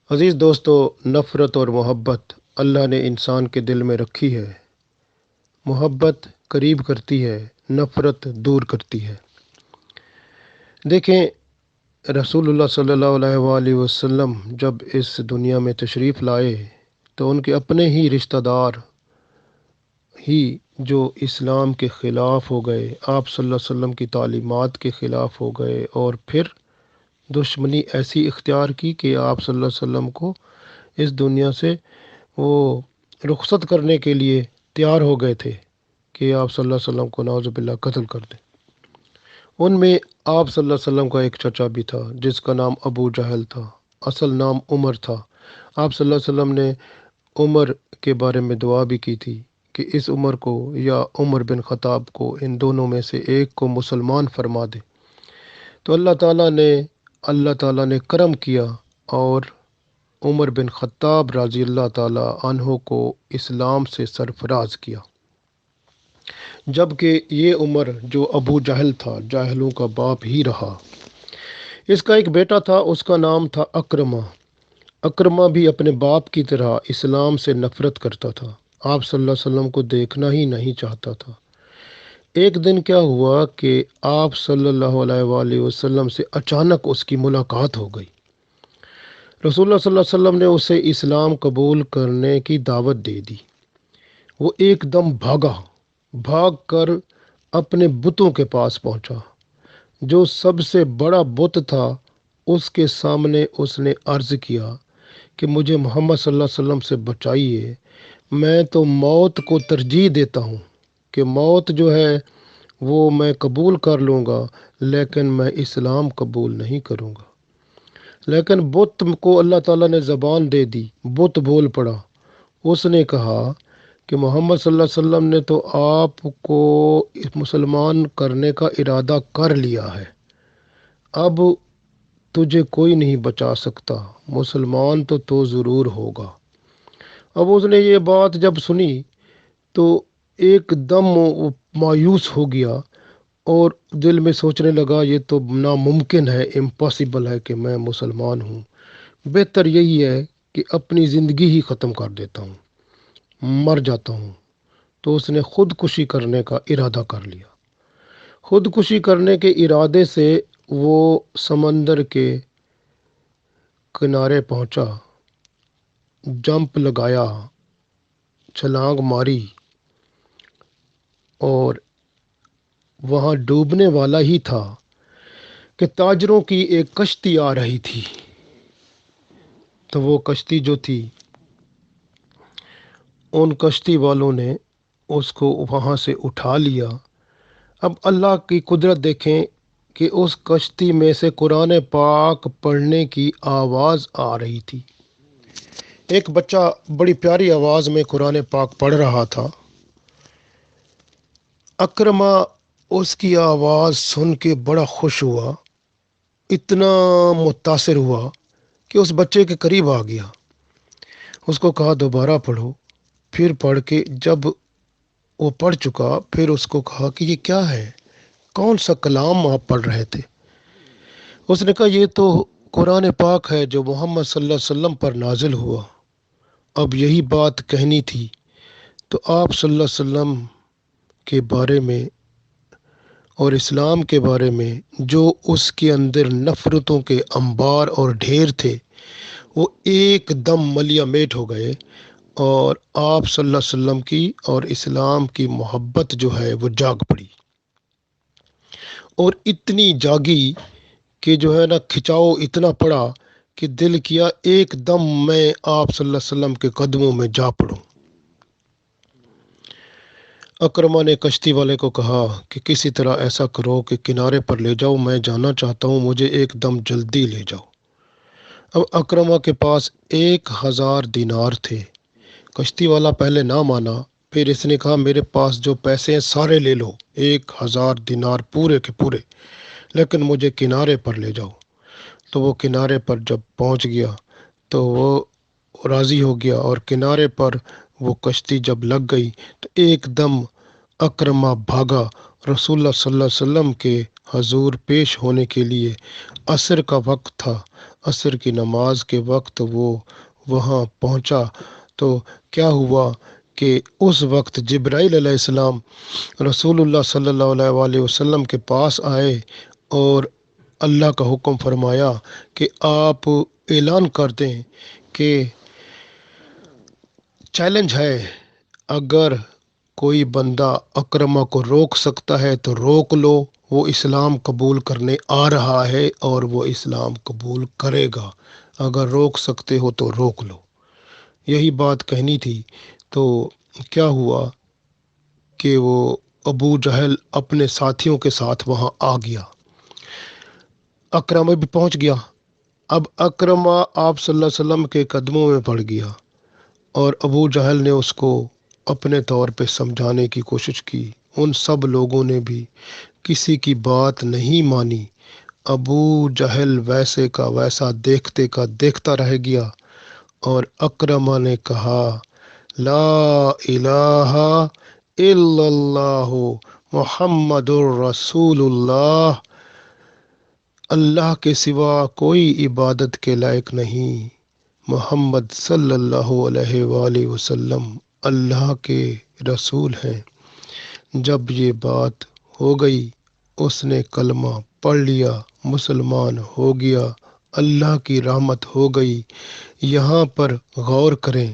عزیز دوستو، نفرت اور محبت اللہ نے انسان کے دل میں رکھی ہے۔ محبت قریب کرتی ہے، نفرت دور کرتی ہے۔ دیکھیں، رسول اللہ صلی اللہ علیہ وآلہ وسلم جب اس دنیا میں تشریف لائے تو ان کے اپنے ہی رشتہ دار ہی جو اسلام کے خلاف ہو گئے، آپ صلی اللہ علیہ وسلم کی تعلیمات کے خلاف ہو گئے، اور پھر دشمنی ایسی اختیار کی کہ آپ صلی اللہ علیہ وسلم کو اس دنیا سے وہ رخصت کرنے کے لیے تیار ہو گئے تھے کہ آپ صلی اللہ علیہ وسلم کو نعوذ باللہ قتل کر دیں۔ ان میں آپ صلی اللہ علیہ وسلم کا ایک چچا بھی تھا جس کا نام ابو جہل تھا، اصل نام عمر تھا۔ آپ صلی اللہ علیہ وسلم نے عمر کے بارے میں دعا بھی کی تھی کہ اس عمر کو یا عمر بن خطاب کو، ان دونوں میں سے ایک کو مسلمان فرما دے۔ تو اللہ تعالیٰ نے کرم کیا اور عمر بن خطاب رضی اللہ تعالیٰ عنہ کو اسلام سے سرفراز کیا، جبکہ یہ عمر جو ابو جہل تھا، جاہلوں کا باپ ہی رہا۔ اس کا ایک بیٹا تھا، اس کا نام تھا اکرمہ۔ اکرمہ بھی اپنے باپ کی طرح اسلام سے نفرت کرتا تھا، آپ صلی اللہ علیہ وسلم کو دیکھنا ہی نہیں چاہتا تھا۔ ایک دن کیا ہوا کہ آپ صلی اللہ علیہ وآلہ وسلم سے اچانک اس کی ملاقات ہو گئی۔ رسول اللہ صلی اللہ علیہ وسلم نے اسے اسلام قبول کرنے کی دعوت دے دی۔ وہ ایک دم بھاگ کر اپنے بتوں کے پاس پہنچا۔ جو سب سے بڑا بت تھا، اس کے سامنے اس نے عرض کیا کہ مجھے محمد صلی اللہ علیہ وسلم سے بچائیے، میں تو موت کو ترجیح دیتا ہوں کہ موت جو ہے وہ میں قبول کر لوں گا، لیکن میں اسلام قبول نہیں کروں گا۔ لیکن بت کو اللہ تعالیٰ نے زبان دے دی، بت بول پڑا۔ اس نے کہا کہ محمد صلی اللہ علیہ وسلم نے تو آپ کو مسلمان کرنے کا ارادہ کر لیا ہے، اب تجھے کوئی نہیں بچا سکتا، مسلمان تو ضرور ہوگا۔ اب اس نے یہ بات جب سنی تو ایک دم وہ مایوس ہو گیا اور دل میں سوچنے لگا یہ تو ناممکن ہے، امپاسبل ہے کہ میں مسلمان ہوں، بہتر یہی ہے کہ اپنی زندگی ہی ختم کر دیتا ہوں، مر جاتا ہوں۔ تو اس نے خودکشی کرنے کا ارادہ کر لیا۔ خودکشی کرنے کے ارادے سے وہ سمندر کے کنارے پہنچا، جمپ لگایا، چھلانگ ماری، اور وہاں ڈوبنے والا ہی تھا کہ تاجروں کی ایک کشتی آ رہی تھی۔ تو وہ کشتی جو تھی، ان کشتی والوں نے اس کو وہاں سے اٹھا لیا۔ اب اللہ کی قدرت دیکھیں کہ اس کشتی میں سے قرآن پاک پڑھنے کی آواز آ رہی تھی۔ ایک بچہ بڑی پیاری آواز میں قرآن پاک پڑھ رہا تھا۔ اکرمہ اس کی آواز سن کے بڑا خوش ہوا، اتنا متاثر ہوا کہ اس بچے کے قریب آ گیا۔ اس کو کہا دوبارہ پڑھو۔ پھر پڑھ کے جب وہ پڑھ چکا، پھر اس کو کہا کہ یہ کیا ہے، کون سا کلام آپ پڑھ رہے تھے؟ اس نے کہا یہ تو قرآن پاک ہے جو محمد صلی اللہ علیہ وسلم پر نازل ہوا، اب یہی بات کہنی تھی تو آپ صلی اللہ علیہ وسلم کے بارے میں اور اسلام کے بارے میں جو اس کے اندر نفرتوں کے انبار اور ڈھیر تھے وہ ایک دم ملیا میٹ ہو گئے، اور آپ صلی اللہ علیہ وسلم کی اور اسلام کی محبت جو ہے وہ جاگ پڑی، اور اتنی جاگی کہ جو ہے نا کھچاؤ اتنا پڑا کہ دل کیا ایک دم میں آپ صلی اللہ علیہ وسلم کے قدموں میں جا پڑوں۔ اکرمہ نے کشتی والے کو کہا کہ کسی طرح ایسا کرو کہ کنارے پر لے جاؤ، میں جانا چاہتا ہوں، مجھے ایک دم جلدی لے جاؤ۔ اب اکرمہ کے پاس 1000 دینار تھے۔ کشتی والا پہلے نہ مانا، پھر اس نے کہا میرے پاس جو پیسے ہیں سارے لے لو، 1000 دینار پورے کے پورے، لیکن مجھے کنارے پر لے جاؤ۔ تو وہ کنارے پر جب پہنچ گیا تو وہ راضی ہو گیا، اور کنارے پر وہ کشتی جب لگ گئی تو ایک دم اکرمہ بھاگا رسول اللہ صلی اللہ علیہ وسلم کے حضور پیش ہونے کے لیے۔ عصر کا وقت تھا، عصر کی نماز کے وقت وہ وہاں پہنچا تو کیا ہوا کہ اس وقت جبرائیل علیہ السلام رسول اللہ صلی اللہ علیہ وآلہ وسلم کے پاس آئے اور اللہ کا حکم فرمایا کہ آپ اعلان کر دیں کہ چیلنج ہے، اگر کوئی بندہ اکرمہ کو روک سکتا ہے تو روک لو، وہ اسلام قبول کرنے آ رہا ہے اور وہ اسلام قبول کرے گا، اگر روک سکتے ہو تو روک لو۔ یہی بات کہنی تھی۔ تو کیا ہوا کہ وہ ابو جہل اپنے ساتھیوں کے ساتھ وہاں آ گیا، اکرمہ بھی پہنچ گیا۔ اب اکرمہ آپ صلی اللہ علیہ وسلم کے قدموں میں پڑ گیا اور ابو جہل نے اس کو اپنے طور پہ سمجھانے کی کوشش کی۔ ان سب لوگوں نے بھی کسی کی بات نہیں مانی۔ ابو جہل ویسے کا ویسا دیکھتے کا دیکھتا رہ گیا اور اکرمہ نے کہا، لا الہ الا اللہ محمد الرسول اللہ، اللہ کے سوا کوئی عبادت کے لائق نہیں، محمد صلی اللہ علیہ وآلہ وسلم اللہ کے رسول ہیں۔ جب یہ بات ہو گئی اس نے کلمہ پڑھ لیا، مسلمان ہو گیا، اللہ کی رحمت ہو گئی۔ یہاں پر غور کریں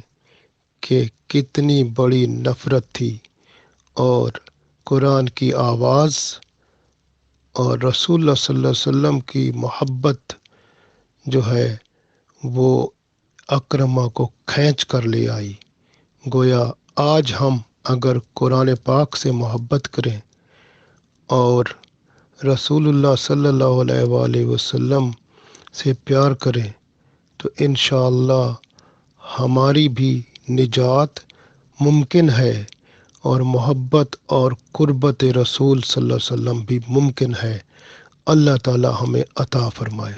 کہ کتنی بڑی نفرت تھی، اور قرآن کی آواز اور رسول اللہ صلی اللہ علیہ وسلم کی محبت جو ہے وہ اکرمہ کو کھینچ کر لے آئی۔ گویا آج ہم اگر قرآن پاک سے محبت کریں اور رسول اللہ صلی اللہ علیہ وآلہ وسلم سے پیار کریں تو انشاءاللہ ہماری بھی نجات ممکن ہے، اور محبت اور قربت رسول صلی اللہ علیہ وسلم بھی ممکن ہے۔ اللہ تعالی ہمیں عطا فرمائے۔